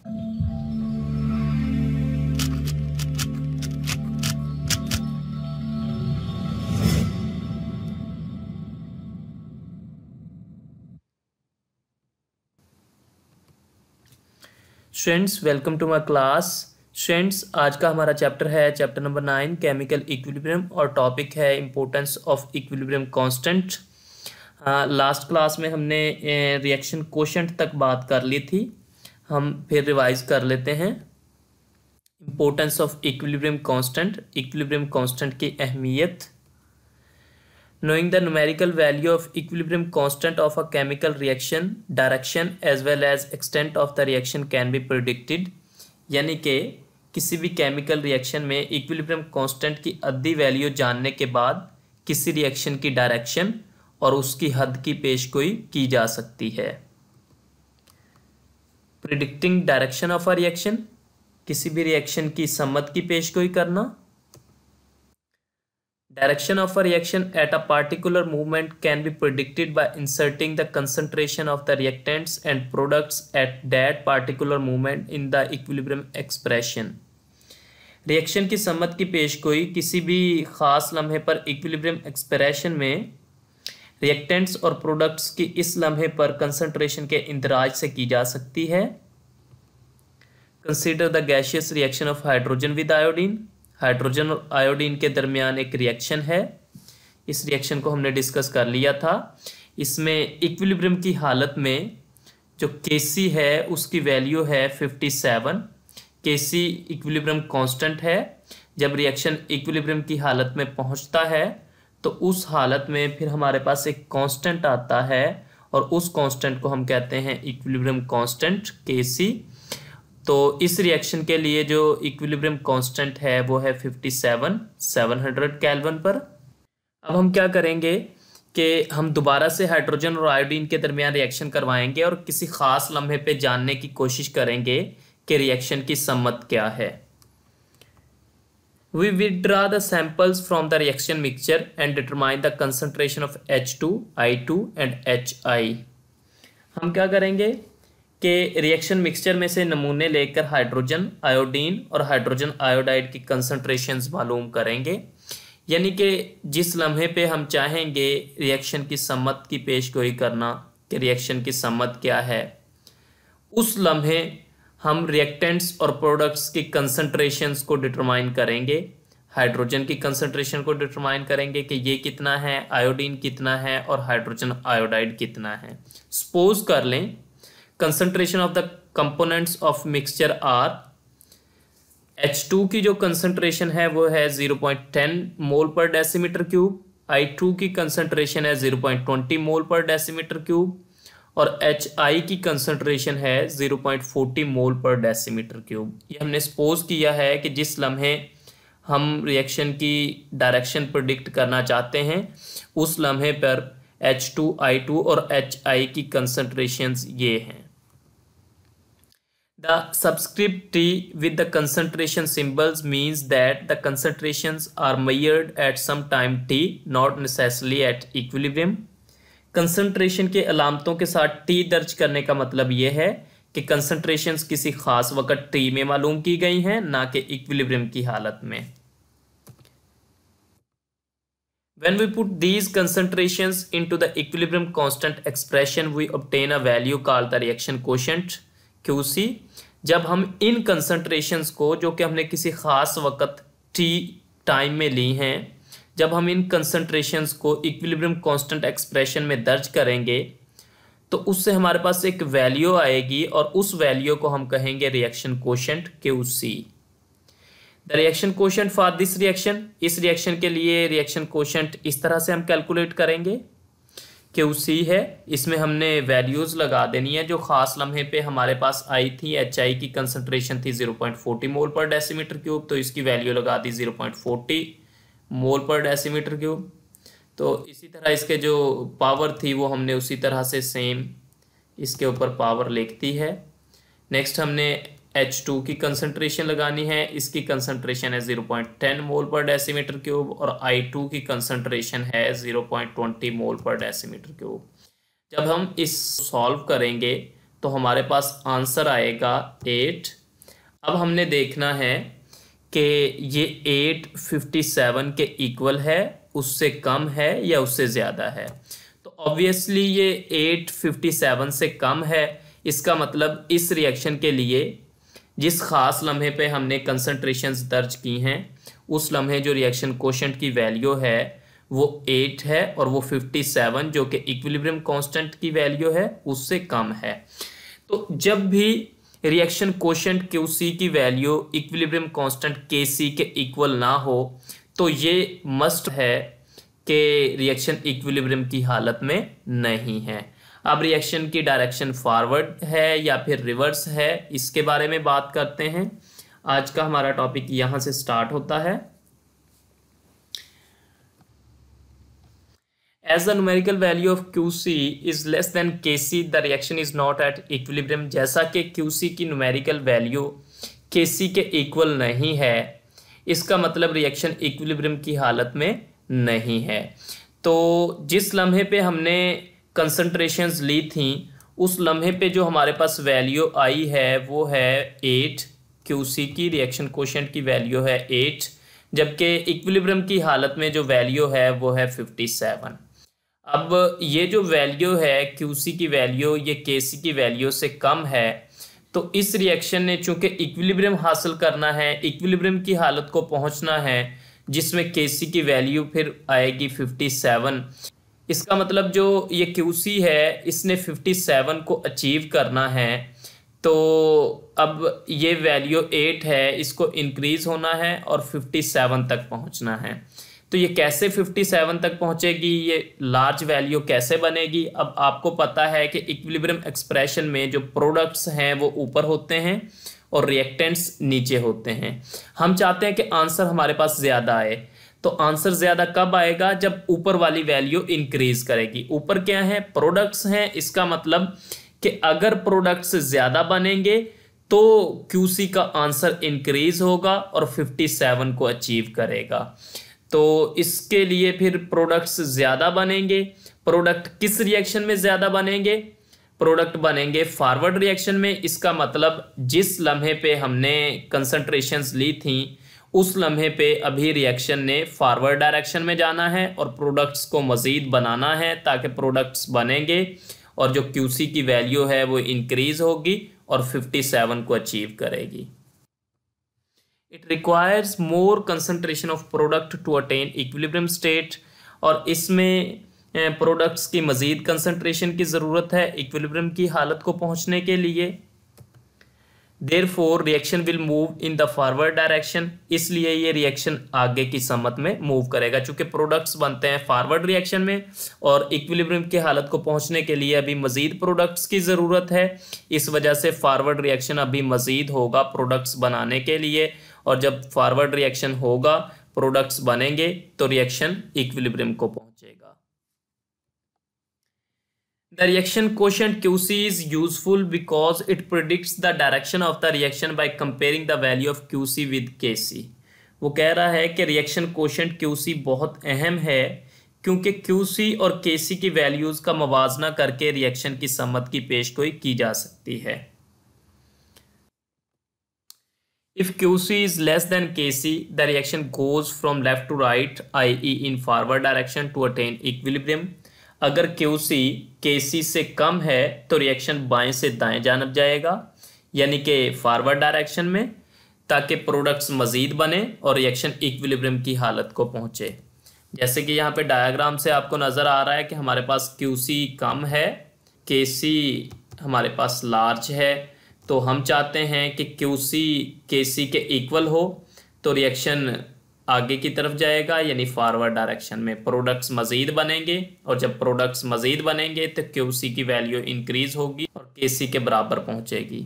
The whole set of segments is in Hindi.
Students, welcome to my class. Students, आज का हमारा चैप्टर है चैप्टर नंबर 9 केमिकल इक्विलिब्रियम और टॉपिक है importance of equilibrium constant. Last class में हमने रिएक्शन कोशेंट तक बात कर ली थी। हम फिर रिवाइज कर लेते हैं। इम्पोर्टेंस ऑफ इक्विलिब्रियम कांस्टेंट की अहमियत। Knowing the numerical value of equilibrium constant of a chemical reaction, direction as well as extent of the reaction can be predicted। यानी कि किसी भी केमिकल रिएक्शन में इक्विलिब्रियम कांस्टेंट की अद्दी वैल्यू जानने के बाद किसी रिएक्शन की डायरेक्शन और उसकी हद की पेशगोई की जा सकती है। Predicting direction of a reaction, किसी भी रिएक्शन की सम्मत की पेशगोई करना। Direction of a reaction at a particular movement can be predicted by inserting the concentration of the reactants and products at that particular movement in the equilibrium expression। Reaction की सम्मत की पेशगोई किसी भी ख़ास लम्हे पर इक्विलिब्रियम एक्सप्रेशन में रिएक्टेंट्स और प्रोडक्ट्स की इस लम्हे पर कंसंट्रेशन के इंदराज से की जा सकती है। Consider the gaseous reaction of hydrogen with iodine. Hydrogen और आयोडीन के दरमियान एक रिएक्शन है। इस रिएक्शन को हमने डिस्कस कर लिया था। इसमें इक्विलिब्रियम की हालत में जो Kc है उसकी वैल्यू है 57। Kc इक्विलिब्रियम कांस्टेंट है। जब रिएक्शन इक्विलिब्रियम की हालत में पहुंचता है तो उस हालत में फिर हमारे पास एक कांस्टेंट आता है और उस कांस्टेंट को हम कहते हैं इक्विलिब्रियम कांस्टेंट Kc। तो इस रिएक्शन के लिए जो इक्विलिब्रियम कांस्टेंट है वो है 57,700 केल्विन पर। अब हम क्या करेंगे कि हम दोबारा से हाइड्रोजन और आयोडीन के दरमियान रिएक्शन करवाएंगे और किसी खास लम्हे पे जानने की कोशिश करेंगे कि रिएक्शन की सम्मत क्या है। We withdraw the samples from the reaction mixture and determine the concentration of H2, I2 and HI। हम क्या करेंगे कि रिएक्शन मिक्सचर में से नमूने लेकर हाइड्रोजन आयोडीन और हाइड्रोजन आयोडाइड की कंसंट्रेशंस मालूम करेंगे। यानी कि जिस लम्हे पे हम चाहेंगे रिएक्शन की सम्मत की पेशगोई करना कि रिएक्शन की सम्मत क्या है, उस लम्हे हम रिएक्टेंट्स और प्रोडक्ट्स की कंसंट्रेशंस को डिटरमाइन करेंगे। हाइड्रोजन की कंसंट्रेशन को डिटरमाइन करेंगे कि ये कितना है, आयोडीन कितना है और हाइड्रोजन आयोडाइड कितना है। सपोज कर लें concentration of the components of mixture are. H2 की जो कंसंट्रेशन है वो है 0.10 मोल पर डेसीमीटर क्यूब। I2 की कंसंट्रेशन है 0.20 मोल पर डेसीमीटर क्यूब और HI की कंसंट्रेशन है 0.40 मोल पर डेसीमीटर क्यूब। ये हमने सपोज किया है कि जिस लम्हे हम रिएक्शन की डायरेक्शन प्रेडिक्ट करना चाहते हैं उस लम्हे पर H2, I2 और HI की कंसंट्रेशंस ये हैं। The subscript T with the concentration symbols means that the concentrations are measured at some time T, not necessarily at equilibrium। Concentration के अलामतों के साथ T दर्ज करने का मतलब यह है कि कंसंट्रेशंस किसी खास वक्त T में मालूम की गई हैं, ना कि इक्विलिब्रियम की हालत में। When we put these concentrations into the equilibrium constant expression, we obtain a value called the reaction quotient QC। जब हम इन कंसंट्रेशंस को जो कि हमने किसी ख़ास वक्त T टाइम में ली हैं, जब हम इन कंसंट्रेशंस को इक्विलिब्रियम कांस्टेंट एक्सप्रेशन में दर्ज करेंगे तो उससे हमारे पास एक वैल्यू आएगी और उस वैल्यू को हम कहेंगे reaction quotient QC। The reaction quotient for this reaction, इस रिएक्शन के लिए रिएक्शन कोशेंट इस तरह से हम कैलकुलेट करेंगे। QC है, इसमें हमने वैल्यूज़ लगा देनी है जो ख़ास लम्हे पे हमारे पास आई थी। HI की कंसंट्रेशन थी 0.40 मोल पर डेसीमीटर क्यूब, तो इसकी वैल्यू लगा दी 0.40 मोल पर डेसीमीटर क्यूब। तो इसी तरह इसके जो पावर थी वो हमने उसी तरह से सेम इसके ऊपर पावर लिख दी है। नेक्स्ट हमने H2 की कंसंट्रेशन लगानी है, इसकी कंसंट्रेशन है 0.10 मोल पर डेसीमीटर क्यूब और I2 की कंसंट्रेशन है 0.20 मोल पर डेसीमीटर क्यूब। जब हम इस सॉल्व करेंगे तो हमारे पास आंसर आएगा 8। अब हमने देखना है कि ये 8 57 के इक्वल है, उससे कम है या उससे ज़्यादा है। तो ऑब्वियसली ये 8 57 से कम है। इसका मतलब इस रिएक्शन के लिए जिस ख़ास लम्हे पे हमने कंसंट्रेशंस दर्ज की हैं, उस लम्हे जो रिएक्शन कोशेंट की वैल्यू है वो 8 है और वो 57 जो कि इक्विलिब्रियम कांस्टेंट की वैल्यू है उससे कम है। तो जब भी रिएक्शन कोशेंट क्यूसी की वैल्यू इक्विलिब्रियम कांस्टेंट केसी के इक्वल ना हो तो ये मस्ट है कि रिएक्शन इक्विलिब्रियम की हालत में नहीं है। अब रिएक्शन की डायरेक्शन फॉरवर्ड है या फिर रिवर्स है, इसके बारे में बात करते हैं। आज का हमारा टॉपिक यहां से स्टार्ट होता है। As the numerical value of QC is less than KC, the reaction is not at equilibrium। जैसा कि QC की numerical value KC के equal नहीं है, इसका मतलब रिएक्शन इक्विलिब्रियम की हालत में नहीं है। तो जिस लम्हे पे हमने कंसंट्रेशंस ली थी, उस लम्हे पे जो हमारे पास वैल्यू आई है वो है 8। QC की रिएक्शन कोशेंट की वैल्यू है 8, जबकि इक्विलिब्रियम की हालत में जो वैल्यू है वो है 57। अब ये जो वैल्यू है QC की वैल्यू ये KC की वैल्यू से कम है, तो इस रिएक्शन ने चूंकि इक्विलिब्रियम हासिल करना है, इक्विलिब्रियम की हालत को पहुंचना है जिसमें KC की वैल्यू फिर आएगी 57। इसका मतलब जो ये QC है इसने 57 को अचीव करना है। तो अब ये वैल्यू 8 है, इसको इंक्रीज होना है और 57 तक पहुंचना है। तो ये कैसे 57 तक पहुंचेगी, ये लार्ज वैल्यू कैसे बनेगी? अब आपको पता है कि इक्विलिब्रियम एक्सप्रेशन में जो प्रोडक्ट्स हैं वो ऊपर होते हैं और रिएक्टेंट्स नीचे होते हैं। हम चाहते हैं कि आंसर हमारे पास ज़्यादा आए। तो आंसर ज़्यादा कब आएगा? जब ऊपर वाली वैल्यू इंक्रीज करेगी। ऊपर क्या है? प्रोडक्ट्स हैं। इसका मतलब कि अगर प्रोडक्ट्स ज़्यादा बनेंगे तो QC का आंसर इंक्रीज होगा और 57 को अचीव करेगा। तो इसके लिए फिर प्रोडक्ट्स ज़्यादा बनेंगे। प्रोडक्ट किस रिएक्शन में ज़्यादा बनेंगे? प्रोडक्ट बनेंगे फॉरवर्ड रिएक्शन में। इसका मतलब जिस लम्हे पे हमने कंसंट्रेशंस ली थी उस लम्हे पे अभी रिएक्शन ने फॉरवर्ड डायरेक्शन में जाना है और प्रोडक्ट्स को मज़ीद बनाना है ताकि प्रोडक्ट्स बनेंगे और जो QC की वैल्यू है वो इंक्रीज़ होगी और 57 को अचीव करेगी। It requires more concentration of product to attain equilibrium state। और इसमें प्रोडक्ट्स की मज़ीद कंसंट्रेशन की ज़रूरत है इक्विलिब्रियम की हालत को पहुंचने के लिए। Therefore reaction will move in the forward direction. इसलिए ये रिएक्शन आगे की समत में मूव करेगा। चूँकि प्रोडक्ट्स बनते हैं फॉरवर्ड रिएक्शन में और इक्विलिब्रियम की हालत को पहुंचने के लिए अभी मज़ीद प्रोडक्ट्स की ज़रूरत है। इस वजह से फॉरवर्ड रिएक्शन अभी मज़ीद होगा प्रोडक्ट्स बनाने के लिए, और जब फॉरवर्ड रिएक्शन होगा प्रोडक्ट्स बनेंगे तो रिएक्शन इक्विलिब्रियम को पहुंचेगा। The reaction quotient QC is useful because it predicts the direction of the reaction by comparing the value of QC with KC। वो कह रहा है कि रिएक्शन कोशेंट QC बहुत अहम है क्योंकि QC और KC की वैल्यूज़ का मवाजना करके रिएक्शन की समत की पेशगोई की जा सकती है। If QC is less than KC, the reaction goes from left to right, i.e. in forward direction to attain equilibrium। अगर QC KC से कम है तो रिएक्शन बाएं से दाएं जानब जाएगा, यानी कि फॉरवर्ड डायरेक्शन में, ताकि प्रोडक्ट्स मज़ीद बने और रिएक्शन इक्विलिब्रियम की हालत को पहुँचे। जैसे कि यहाँ पे डायग्राम से आपको नज़र आ रहा है कि हमारे पास QC कम है, KC हमारे पास लार्ज है। तो हम चाहते हैं कि QC KC के इक्वल हो तो रिएक्शन आगे की तरफ जाएगा, यानी फॉरवर्ड डायरेक्शन में प्रोडक्ट्स मज़ीद बनेंगे, और जब प्रोडक्ट्स मज़ीद बनेंगे तो QC की वैल्यू इंक्रीज होगी और KC के बराबर पहुंचेगी।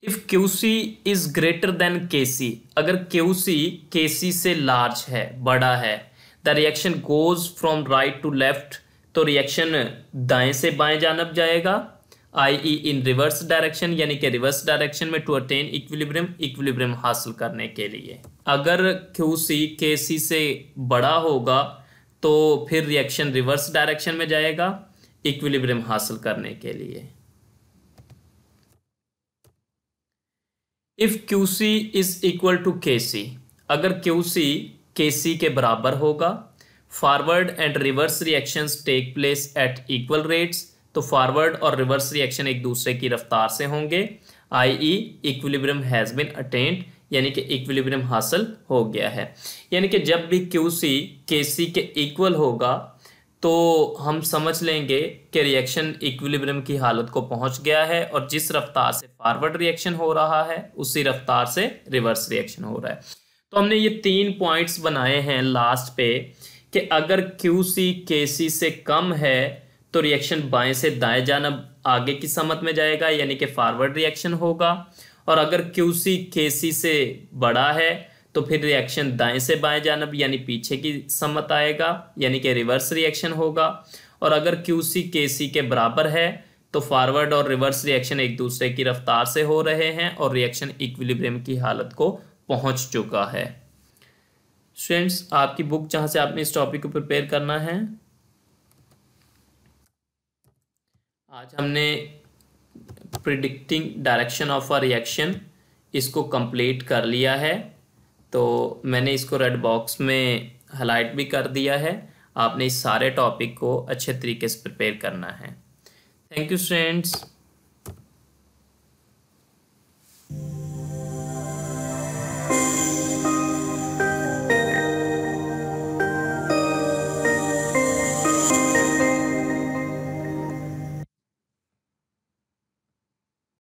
If QC is greater than KC, अगर QC KC से लार्ज है, बड़ा है, the reaction goes from right to left, तो रिएक्शन दाएं से बाएं जानब जाएगा, i.e. इन रिवर्स डायरेक्शन, यानी कि रिवर्स डायरेक्शन में टू अटेन इक्विलिब्रियम, इक्विलिब्रियम हासिल करने के लिए। अगर QC KC से बड़ा होगा तो फिर रिएक्शन रिवर्स डायरेक्शन में जाएगा इक्विलिब्रियम हासिल करने के लिए। If QC is equal to KC, अगर QC KC के बराबर होगा, forward and reverse reactions take place at equal rates, तो फॉरवर्ड और रिवर्स रिएक्शन एक दूसरे की रफ्तार से होंगे, i.e. Equilibrium has been attend, यानी कि इक्विलिब्रियम हासिल हो गया है। यानी कि जब भी QC KC के इक्वल होगा तो हम समझ लेंगे कि रिएक्शन इक्विलिब्रियम की हालत को पहुंच गया है, और जिस रफ्तार से फॉरवर्ड रिएक्शन हो रहा है उसी रफ्तार से रिवर्स रिएक्शन हो रहा है। तो हमने ये 3 पॉइंट्स बनाए हैं लास्ट पे कि अगर QC KC से कम है तो रिएक्शन बाएं से दाएं जानब आगे की समत में जाएगा, यानी कि फॉरवर्ड रिएक्शन होगा, और अगर QC KC से बड़ा है तो फिर रिएक्शन दाएं से बाएं जानब यानी पीछे की समत आएगा, यानी कि रिवर्स रिएक्शन होगा, और अगर QC KC के बराबर है तो फॉरवर्ड और रिवर्स रिएक्शन एक दूसरे की रफ्तार से हो रहे हैं और रिएक्शन इक्विलिब्रियम की हालत को पहुंच चुका है। स्टूडेंट्स, आपकी बुक जहां से आपने इस टॉपिक को प्रिपेयर करना है, आज हमने predicting direction of a reaction इसको कंप्लीट कर लिया है। तो मैंने इसको रेड बॉक्स में हाईलाइट भी कर दिया है। आपने इस सारे टॉपिक को अच्छे तरीके से प्रिपेयर करना है। Thank you students.